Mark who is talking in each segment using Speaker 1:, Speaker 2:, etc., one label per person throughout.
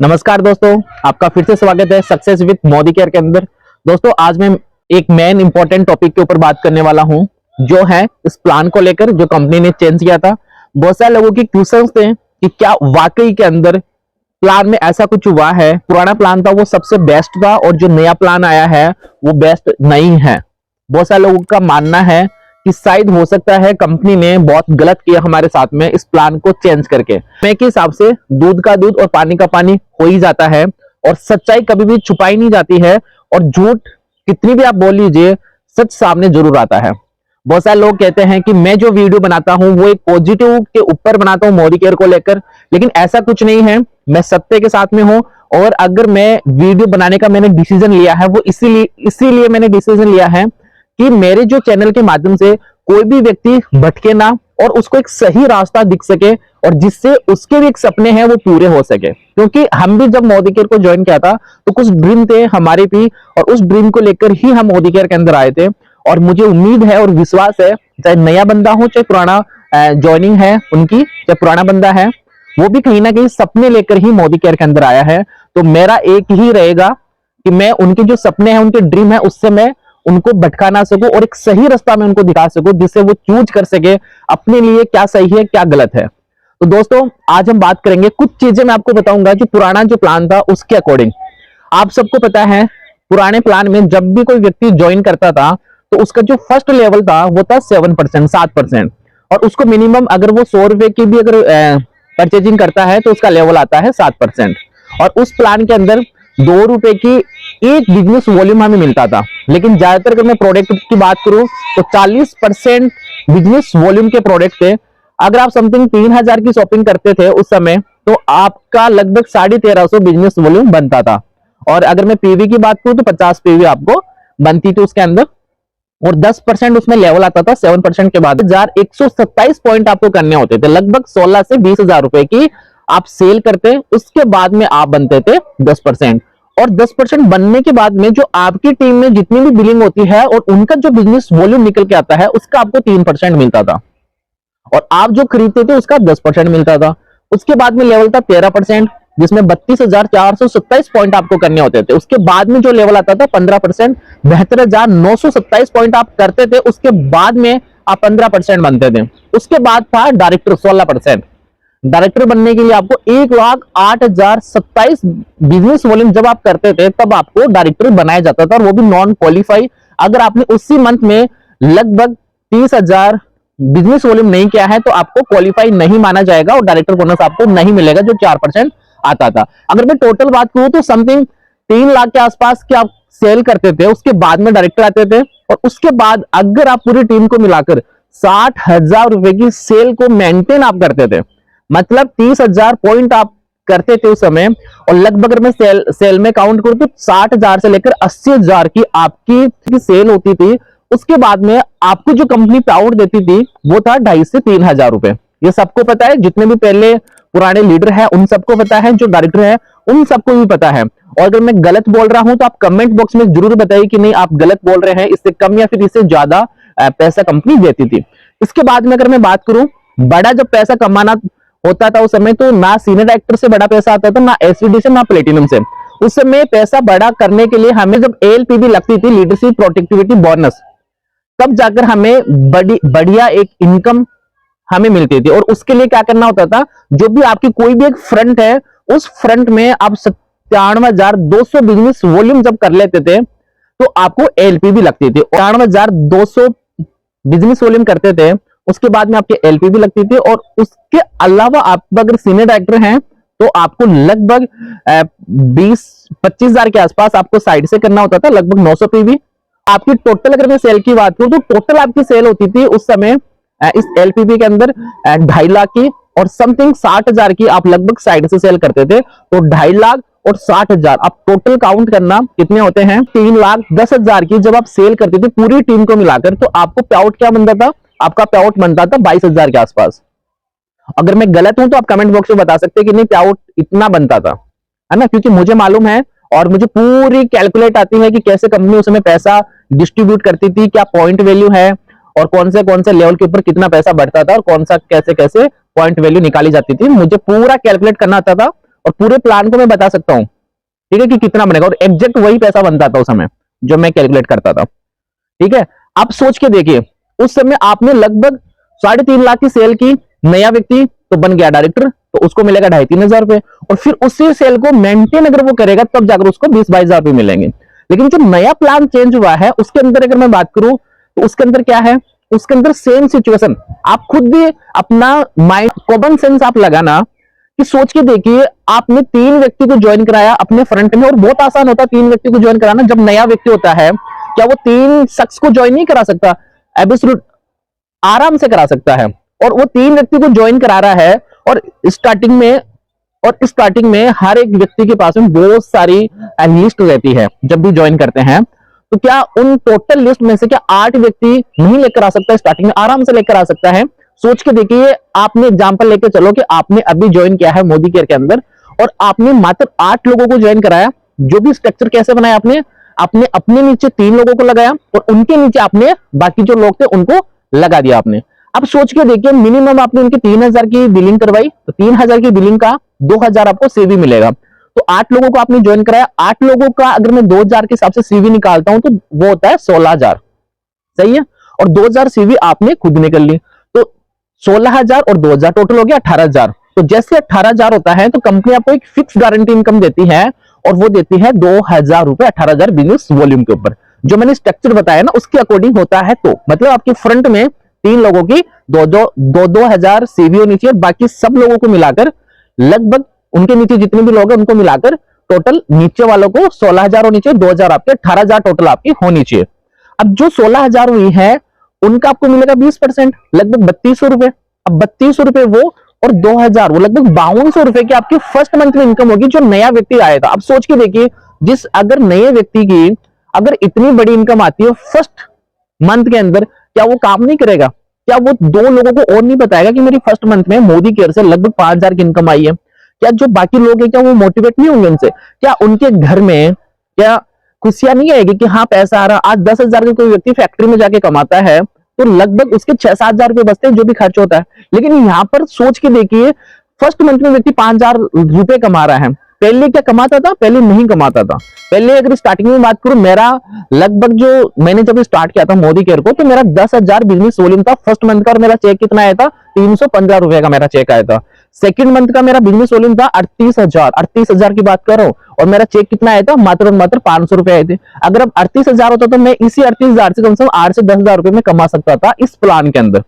Speaker 1: नमस्कार दोस्तों, आपका फिर से स्वागत है सक्सेस विद मोदी केयर के अंदर। दोस्तों, आज मैं एक मेन इंपॉर्टेंट टॉपिक के ऊपर बात करने वाला हूं, जो है इस प्लान को लेकर जो कंपनी ने चेंज किया था। बहुत सारे लोगों की क्वेश्चंस थे कि क्या वाकई के अंदर प्लान में ऐसा कुछ हुआ है। पुराना प्लान था वो सबसे बेस्ट था और जो नया प्लान आया है वो बेस्ट नहीं है। बहुत सारे लोगों का मानना है कि शायद हो सकता है कंपनी ने बहुत गलत किया हमारे साथ में इस प्लान को चेंज करके। मैं के हिसाब से दूध का दूध और पानी का पानी हो ही जाता है और सच्चाई कभी भी छुपाई नहीं जाती है और झूठ कितनी भी आप बोल लीजिए, सच सामने जरूर आता है। बहुत सारे लोग कहते हैं कि मैं जो वीडियो बनाता हूं वो एक पॉजिटिव के ऊपर बनाता हूं मोदी केयर को लेकर, लेकिन ऐसा कुछ नहीं है। मैं सत्य के साथ में हूं और अगर मैं वीडियो बनाने का मैंने डिसीजन लिया है वो इसीलिए मैंने डिसीजन लिया है कि मेरे जो चैनल के माध्यम से कोई भी व्यक्ति भटके ना और उसको एक सही रास्ता दिख सके और जिससे उसके भी एक सपने हैं वो पूरे हो सके। क्योंकि हम भी जब मोदी केयर को ज्वाइन किया था तो कुछ ड्रीम थे हमारे भी और उस ड्रीम को लेकर ही हम मोदी केयर के अंदर आए थे। और मुझे उम्मीद है और विश्वास है, चाहे नया बंदा हो चाहे पुराना ज्वाइनिंग है उनकी, चाहे पुराना बंदा है, वो भी कहीं ना कहीं सपने लेकर ही मोदी केयर के अंदर आया है। तो मेरा एक ही रहेगा कि मैं उनके जो सपने हैं, उनके ड्रीम है, उससे मैं उनको भटका ना सकूं और एक सही रास्ता में उनको दिखा सकूं जिससे वो चूज कर सके अपने लिए क्या सही है क्या गलत है। तो दोस्तों, आज हम बात करेंगे, कुछ चीजें मैं आपको बताऊंगा जो पुराना जो प्लान था उसके अकॉर्डिंग। आप सबको पता है पुराने प्लान में जब भी कोई व्यक्ति ज्वाइन करता था तो उसका जो फर्स्ट लेवल था वो था 7%, 7%। और उसको मिनिमम अगर वो 100 रुपए की भी अगर परचेजिंग करता है तो उसका लेवल आता है 7%। और उस प्लान के अंदर 2 रुपए की एक बिजनेस वॉल्यूम हमें मिलता था। लेकिन ज्यादातर अगर मैं प्रोडक्ट की बात करूं तो 40% बिजनेस वॉल्यूम के प्रोडक्ट थे। अगर आप समथिंग 3000 की शॉपिंग करते थे उस समय तो आपका लगभग 1350 बिजनेस वॉल्यूम बनता था। और अगर मैं पीवी की बात करूं तो 50 पीवी आपको बनती थी उसके अंदर और 10% उसमें लेवल आता था 7% के बाद। 1127 पॉइंट आपको करने होते थे, लगभग 16 से 20,000 रुपए की आप सेल करते, उसके बाद में आप बनते थे 10%। और 10% बनने के बाद में जो आपकी टीम में जितनी भी बिलिंग होती है और उनका जो बिजनेस वॉल्यूम निकल के आता है उसका आपको 3% मिलता था और आप जो खरीदते थे उसका 10% मिलता था। उसके बाद में लेवल था 13%, जिसमें 32,427 पॉइंट आपको करने होते थे। उसके बाद में जो लेवल आता था 15%, 72,927 पॉइंट आप करते थे, उसके बाद में आप 15% बनते थे। उसके बाद था डायरेक्टर 16%। डायरेक्टर बनने के लिए आपको 1,08,027 बिजनेस वॉल्यूम जब आप करते थे तब आपको डायरेक्टर बनाया जाता था और वो भी नॉन क्वालिफाई। अगर आपने उसी मंथ में लगभग 30,000 बिजनेस वॉल्यूम नहीं किया है तो आपको क्वालिफाई नहीं माना जाएगा और डायरेक्टर बोनस आपको नहीं मिलेगा जो 4% आता था। अगर मैं टोटल बात करूं तो समथिंग 3 लाख के आसपास की आप सेल करते थे, उसके बाद में डायरेक्टर आते थे और उसके बाद अगर आप पूरी टीम को मिलाकर 60,000 रुपए की सेल को मेंटेन आप करते थे, मतलब 30,000 पॉइंट आप करते थे उस समय। और लगभग अगर मैं सेल में काउंट करूं तो 60,000 से लेकर 80,000 की आपकी सेल होती थी। उसके बाद में आपको जो कंपनी पे आउट देती थी वो था 2,500 से 3,000 रुपए। ये सबको पता है, जितने भी पहले पुराने लीडर हैं उन सबको पता है, जो डायरेक्टर है उन सबको भी पता है। और अगर मैं गलत बोल रहा हूं तो आप कमेंट बॉक्स में जरूर बताइए कि नहीं आप गलत बोल रहे हैं, इससे कम या फिर इससे ज्यादा पैसा कंपनी देती थी। इसके बाद में अगर मैं बात करूं, बड़ा जब पैसा कमाना होता था उस समय तो ना सीनियर डायरेक्टर से बड़ा पैसा आता था, ना एसवीडी से, ना प्लेटिनम से। उस समय पैसा बड़ा करने के लिए हमें जब एलपीबी लगती थी, लीडरशिप प्रोडक्टिविटी बोनस, तब जाकर हमें बढ़िया एक इनकम हमें मिलती थी। और उसके लिए क्या करना होता था, जो भी आपकी कोई भी एक फ्रंट है उस फ्रंट में आप 97,200 बिजनेस वॉल्यूम जब कर लेते थे तो आपको एलपीबी लगती थी। 97,200 बिजनेस वॉल्यूम करते थे, उसके बाद में आपकी एलपीबी लगती थी। और उसके अलावा आप अगर सीनियर डायरेक्टर हैं तो आपको लगभग 20-25,000 के आसपास आपको साइड से करना होता था, लगभग 900 पीवी। आपकी टोटल अगर मैं सेल की बात करूं तो टोटल आपकी सेल होती थी उस समय इस एलपीबी के अंदर 2.5 लाख की और समथिंग 60,000 की आप लगभग साइड से सेल करते थे। तो 2.5 लाख और 60,000 आप टोटल काउंट करना कितने होते हैं, 3,10,000 की जब आप सेल करते थे पूरी टीम को मिलाकर तो आपको पे आउट क्या बनता था, आपका पे आउट बनता था 22,000 के आसपास। अगर मैं गलत हूं तो आप कमेंट बॉक्स में बता सकते हैं कि नहीं पे आउट इतना बनता था, है ना, क्योंकि मुझे मालूम है और मुझे पूरी कैलकुलेट आती है कि कैसे कंपनी उसमें पैसा डिस्ट्रीब्यूट करती थी, क्या पॉइंट वैल्यू है और कौन से लेवल के ऊपर कितना पैसा बढ़ता था और कौन सा कैसे कैसे पॉइंट वैल्यू निकाली जाती थी। मुझे पूरा कैलकुलेट करना आता था और पूरे प्लान को मैं बता सकता हूँ, ठीक है, कि कितना बनेगा, और एग्जैक्ट वही पैसा बनता था उस समय जो मैं कैलकुलेट करता था। ठीक है, आप सोच के देखिए, उस समय आपने लगभग 3.5 लाख की सेल की, नया व्यक्ति तो बन गया डायरेक्टर, तो उसको मिलेगा 2,500-3,000 रुपए, और फिर उसी सेल को मेंटेन अगर वो करेगा तब जाकर उसको 20-22 हजार रुपए मिलेंगे। लेकिन जो नया प्लान चेंज हुआ है उसके अंदर अगर मैं बात करूं तो उसके अंदर क्या है, उसके अंदर सेम सिचुएशन, आप खुद भी अपना माइंड कॉमन सेंस आप लगाना कि सोच के देखिए, आपने 3 व्यक्ति को ज्वाइन कराया अपने फ्रंट में, और बहुत आसान होता है 3 व्यक्ति को ज्वाइन कराना। जब नया व्यक्ति होता है, क्या वो 3 शख्स को ज्वाइन नहीं करा सकता? एब्सोल्यूट आराम से करा सकता है, और वो 3 व्यक्ति को ज्वाइन करा रहा है, और स्टार्टिंग में हर एक व्यक्ति के पास में बहुत सारी लिस्ट रहती है जब भी ज्वाइन करते हैं। तो क्या उन टोटल लिस्ट में से क्या 8 व्यक्ति नहीं लेकर आ सकता? स्टार्टिंग में आराम से लेकर आ सकता है। सोच के देखिए, आपने एग्जांपल लेके चलो कि आपने अभी ज्वाइन किया है मोदी केयर के अंदर, और आपने मात्र 8 लोगों को ज्वाइन कराया। जो भी स्ट्रक्चर कैसे बनाया आपने, अपने नीचे 3 लोगों को लगाया, और उनके नीचे आपने बाकी जो लोग थे उनको लगा दिया आपने। अब सोच के देखिए, मिनिमम आपने उनकी 3,000 की बिलिंग करवाई, तो 3,000 की बिलिंग का 2,000 आपको सीवी मिलेगा। तो 8 लोगों को आपने ज्वाइन कराया, 8 लोगों का अगर मैं 2,000 के हिसाब से सीवी निकालता हूं तो वो होता है 16,000, सही है, और 2,000 सीवी आपने खुद निकल ली, तो 16,000 और 2,000 टोटल हो गया 18,000। तो जैसे 18,000 होता है तो कंपनी आपको एक फिक्स गारंटी इनकम देती है, और वो देती है 2,000 रुपए 18,000 बिजनेस वॉल्यूम के ऊपर। जो मैंने स्ट्रक्चर बताया ना उसके अकॉर्डिंग होता है। तो मतलब आपके फ्रंट में 3 लोगों की 2,000 सीवी होनी चाहिए, बाकी सब लोगों को मिलाकर लगभग उनके नीचे जितने भी लोग हैं उनको मिलाकर टोटल नीचे वालों को 16,000 होनी चाहिए, 2,000 आपके 18,000 टोटल आपकी होनी चाहिए। अब जो 16,000 हुई है उनका आपको मिलेगा 20%, लगभग 3,200 रुपए। अब 3,200 रुपए वो, और 2,000 वो, लगभग 5,200 रुपए की आपकी फर्स्ट मंथ में इनकम होगी जो नया व्यक्ति आएगा। अब सोच के देखिए, अगर नए व्यक्ति की अगर इतनी बड़ी इनकम आती है फर्स्ट मंथ के अंदर, क्या वो काम नहीं करेगा? क्या वो 2 लोगों को और नहीं बताएगा कि मेरी फर्स्ट मंथ में मोदी केयर से लगभग 5,000 की इनकम आई है? क्या जो बाकी लोग हैं क्या वो मोटिवेट नहीं होंगे उनसे? क्या उनके घर में क्या खुशियां नहीं आएगी कि हाँ पैसा आ रहा? आज 10,000 का कोई व्यक्ति फैक्ट्री में जाके कमाता है तो लगभग उसके 6-7 हजार रुपए बचते हैं जो भी खर्च होता है। लेकिन यहाँ पर सोच के देखिए, फर्स्ट मंथ में व्यक्ति 5,000 रुपए कमा रहा है। पहले क्या कमाता था? पहले नहीं कमाता था। पहले अगर स्टार्टिंग में बात करूं, मेरा लगभग जो मैंने जब स्टार्ट किया था मोदी केयर को, तो मेरा 10,000 बिजनेस वॉल्यूम था फर्स्ट मंथ का, और मेरा चेक कितना आया था? 315 रुपए का मेरा चेक आया था। सेकंड मंथ का मेरा बिजनेस वॉल्यूम था 38,000 की बात कर रहा हूं, और मेरा चेक कितना आया था? मात्र और मात्र 500 रुपए आए थे। अगर अब 38,000 होता तो मैं इसी 38,000 से कम से कम 8 से 10,000 रुपए में कमा सकता था इस प्लान के अंदर।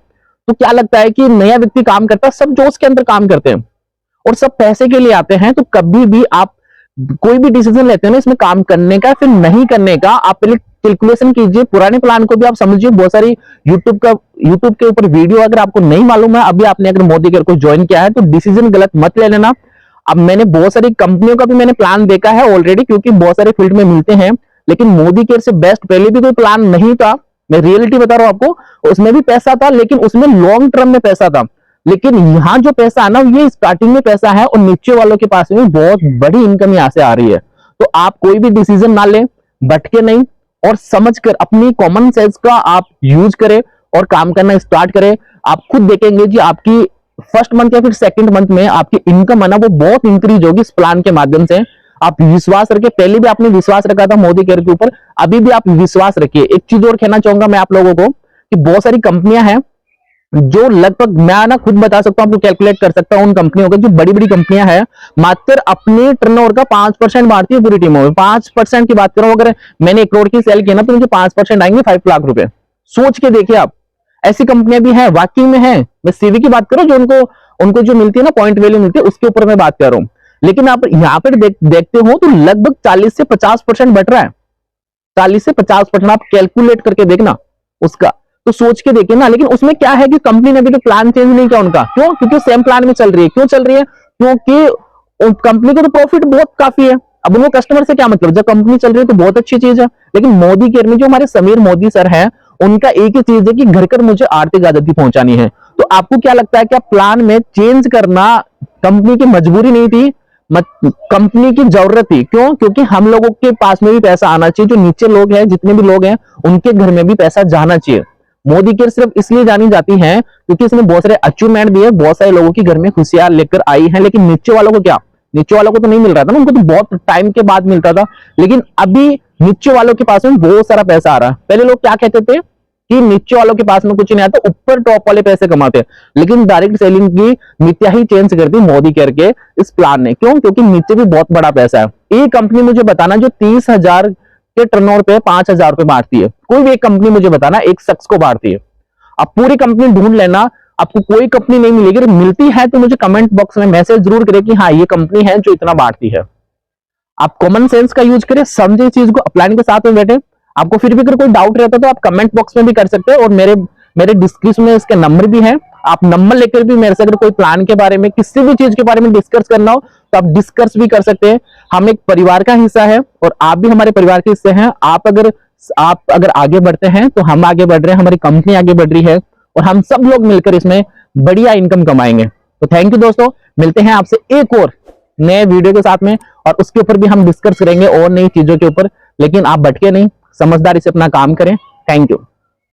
Speaker 1: तो क्या लगता है कि नया व्यक्ति काम करता है, सब जोश के अंदर काम करते हैं और सब पैसे के लिए आते हैं। तो कभी भी आप कोई भी डिसीजन लेते हैं ना इसमें काम करने का फिर नहीं करने का, आप पहले कैलकुलेशन कीजिए। पुराने प्लान को भी आप समझिए, बहुत सारी यूट्यूब के ऊपर वीडियो अगर आपको नहीं मालूम है, अभी आपने अगर मोदी केयर को ज्वाइन किया है तो डिसीजन गलत मत ले लेना। अब मैंने बहुत सारी कंपनियों का भी मैंने प्लान देखा है ऑलरेडी, क्योंकि बहुत सारे फील्ड में मिलते हैं, लेकिन मोदी केयर से बेस्ट पहले भी कोई प्लान नहीं था। मैं रियलिटी बता रहा हूं आपको, उसमें भी पैसा था लेकिन उसमें लॉन्ग टर्म में पैसा था। लेकिन यहाँ जो पैसा है ना, ये स्टार्टिंग में पैसा है और नीचे वालों के पास में बहुत बड़ी इनकम यहाँ से आ रही है। तो आप कोई भी डिसीजन ना लें भटके नहीं, और समझकर अपनी कॉमन सेंस का आप यूज करें और काम करना स्टार्ट करें। आप खुद देखेंगे जी आपकी फर्स्ट मंथ या फिर सेकंड मंथ में आपकी इनकम है ना वो बहुत इंक्रीज होगी इस प्लान के माध्यम से। आप विश्वास रखिए, पहले भी आपने विश्वास रखा था मोदी केयर के ऊपर, अभी भी आप विश्वास रखिए। एक चीज और कहना चाहूंगा मैं आप लोगों को कि बहुत सारी कंपनियां हैं जो लगभग मैं ना खुद बता सकता हूं, आपको कैलकुलेट कर सकता हूं उन कंपनियों का, जो बड़ी बड़ी कंपनियां हैं मात्र अपने टर्नओवर का 5% बांटती है पूरी टीमों में। 5% की बात करूं, अगर मैंने 1 करोड़ की सेल की ना तो मुझे 5% आएंगे 5 लाख रुपए। सोच के देखिए आप, ऐसी कंपनियां भी हैं, वाकई में है। मैं सीवी की बात करूं, जो उनको जो मिलती है ना पॉइंट वैल्यू मिलती है, उसके ऊपर मैं बात कर रहा हूं। लेकिन आप यहाँ पर देखते हो तो लगभग 40 से 50% बढ़ रहा है। 40 से 50% आप कैलकुलेट करके देखना उसका, तो सोच के देखिए ना। लेकिन उसमें क्या है कि कंपनी ने अभी तो प्लान चेंज नहीं किया उनका। क्यों? क्योंकि सेम प्लान में चल रही है। क्यों चल रही है? क्योंकि कंपनी को तो प्रॉफिट बहुत काफी है। अब उनको कस्टमर से क्या मतलब, जब कंपनी चल रही है तो बहुत अच्छी चीज है। लेकिन मोदी केयर में जो हमारे समीर मोदी सर हैं, उनका एक ही चीज है कि घर घर मुझे आर्थिक आजादी पहुंचानी है। तो आपको क्या लगता है कि प्लान में चेंज करना कंपनी की मजबूरी नहीं थी, कंपनी की जरूरत थी? क्यों? क्योंकि हम लोगों के पास में भी पैसा आना चाहिए, जो नीचे लोग हैं, जितने भी लोग हैं उनके घर में भी पैसा जाना चाहिए। मोदी केयर सिर्फ इसलिए जानी जाती है क्योंकि इसने बहुत सारे अचीवमेंट दिए, बहुत सारे लोगों के घर में खुशियां लेकर आई है। लेकिन नीचे वालों को क्या नीचे वालों को तो नहीं मिल रहा था ना, उनको तो बहुत टाइम के बाद मिलता था। लेकिन अभी नीचे वालों के पास में बहुत सारा पैसा आ रहा है। पहले लोग क्या कहते थे कि नीचे वालों के पास में कुछ नहीं आता, ऊपर टॉप वाले पैसे कमाते हैं। लेकिन डायरेक्ट सेलिंग की नीतियां ही चेंज कर दी मोदी केयर के इस प्लान ने। क्यों? क्योंकि नीचे भी बहुत बड़ा पैसा है। ये कंपनी मुझे बताना जो 30,000 के टर्नओवर पे 5,000 रुपए बांटती है, कोई भी एक कंपनी मुझे बताना एक शख्स को बांटती है। अब पूरी कंपनी ढूंढ लेना, आपको कोई कंपनी नहीं मिलेगी। अगर मिलती है तो मुझे कमेंट बॉक्स में मैसेज जरूर करें कि हाँ ये कंपनी है जो इतना बांटती है। आप कॉमन सेंस का यूज करें, समझे चीज को, अपलाइन के साथ में बैठे। आपको फिर भी अगर कोई डाउट रहता तो आप कमेंट बॉक्स में भी कर सकते हैं, और मेरे डिस्क्रिप्शन में इसके नंबर भी है। आप नंबर लेकर भी मेरे से अगर कोई प्लान के बारे में, किसी भी चीज के बारे में डिस्कस करना हो तो आप डिस्कस भी कर सकते हैं। हम एक परिवार का हिस्सा है और आप भी हमारे परिवार के हिस्से हैं। आप अगर आगे बढ़ते हैं तो हम आगे बढ़ रहे हैं, हमारी कंपनी आगे बढ़ रही है, और हम सब लोग मिलकर इसमें बढ़िया इनकम कमाएंगे। तो थैंक यू दोस्तों, मिलते हैं आपसे एक और नए वीडियो के साथ में, और उसके ऊपर भी हम डिस्कस करेंगे और नई चीजों के ऊपर। लेकिन आप भटके नहीं, समझदारी से अपना काम करें। Thank you.